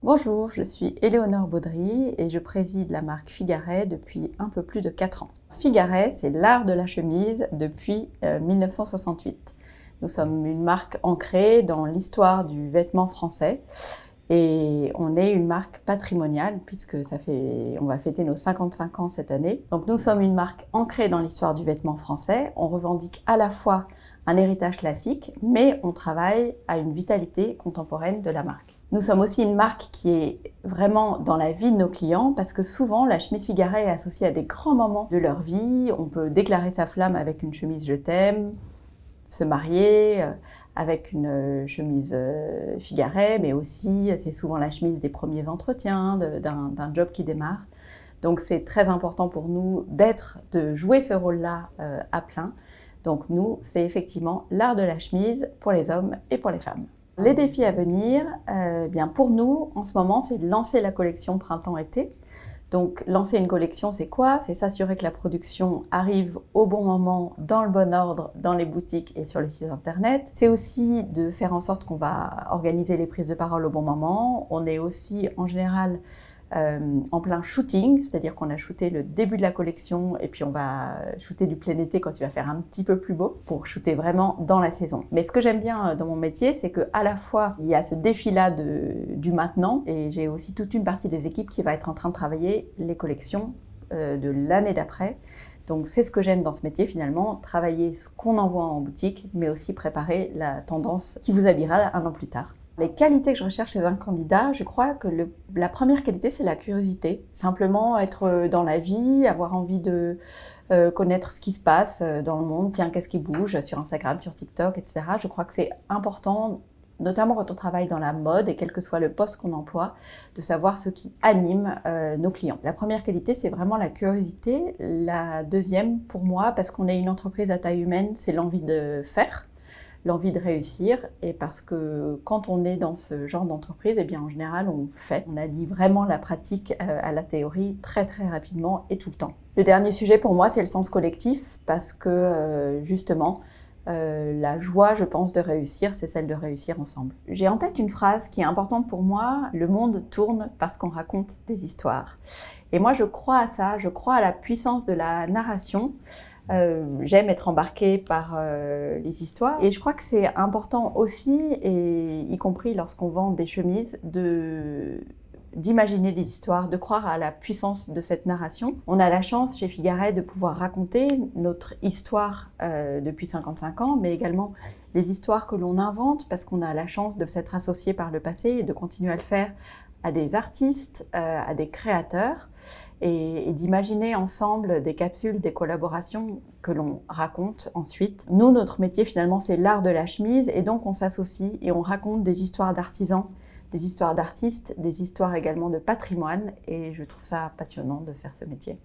Bonjour, je suis Éléonore Baudry et je préside la marque Figaret depuis un peu plus de 4 ans. Figaret, c'est l'art de la chemise depuis 1968. Nous sommes une marque ancrée dans l'histoire du vêtement français et on est une marque patrimoniale puisque on va fêter nos 55 ans cette année. Donc nous sommes une marque ancrée dans l'histoire du vêtement français. On revendique à la fois un héritage classique, mais on travaille à une vitalité contemporaine de la marque. Nous sommes aussi une marque qui est vraiment dans la vie de nos clients parce que souvent la chemise Figaret est associée à des grands moments de leur vie. On peut déclarer sa flamme avec une chemise je t'aime, se marier avec une chemise Figaret, mais aussi c'est souvent la chemise des premiers entretiens, d'un job qui démarre. Donc c'est très important pour nous de jouer ce rôle-là à plein. Donc nous, c'est effectivement l'art de la chemise pour les hommes et pour les femmes. Les défis à venir, bien pour nous, en ce moment, c'est de lancer la collection printemps-été. Donc, lancer une collection, c'est quoi? C'est s'assurer que la production arrive au bon moment, dans le bon ordre, dans les boutiques et sur les sites internet. C'est aussi de faire en sorte qu'on va organiser les prises de parole au bon moment. On est aussi, en général, en plein shooting, c'est-à-dire qu'on a shooté le début de la collection et puis on va shooter du plein été quand il va faire un petit peu plus beau pour shooter vraiment dans la saison. Mais ce que j'aime bien dans mon métier, c'est qu'à la fois il y a ce défi-là du maintenant et j'ai aussi toute une partie des équipes qui va être en train de travailler les collections de l'année d'après. Donc c'est ce que j'aime dans ce métier finalement, travailler ce qu'on envoie en boutique, mais aussi préparer la tendance qui vous habillera un an plus tard. Les qualités que je recherche chez un candidat, je crois que la première qualité, c'est la curiosité. Simplement être dans la vie, avoir envie de connaître ce qui se passe dans le monde. Tiens, qu'est-ce qui bouge sur Instagram, sur TikTok, etc. Je crois que c'est important, notamment quand on travaille dans la mode et quel que soit le poste qu'on emploie, de savoir ce qui anime nos clients. La première qualité, c'est vraiment la curiosité. La deuxième, pour moi, parce qu'on est une entreprise à taille humaine, c'est l'envie de faire. L'envie de réussir, et parce que quand on est dans ce genre d'entreprise, eh bien en général on allie vraiment la pratique à la théorie très très rapidement et tout le temps. Le dernier sujet pour moi, c'est le sens collectif, parce que justement la joie, je pense, de réussir, c'est celle de réussir ensemble. J'ai en tête une phrase qui est importante pour moi: le monde tourne parce qu'on raconte des histoires. Et moi je crois à ça, je crois à la puissance de la narration. J'aime être embarquée par les histoires et je crois que c'est important aussi, et y compris lorsqu'on vend des chemises, d'imaginer des histoires, de croire à la puissance de cette narration. On a la chance chez Figaret de pouvoir raconter notre histoire depuis 55 ans, mais également les histoires que l'on invente, parce qu'on a la chance de s'être associé par le passé et de continuer à le faire à des artistes, à des créateurs, et d'imaginer ensemble des capsules, des collaborations que l'on raconte ensuite. Nous, notre métier finalement, c'est l'art de la chemise, et donc on s'associe et on raconte des histoires d'artisans, des histoires d'artistes, des histoires également de patrimoine, et je trouve ça passionnant de faire ce métier.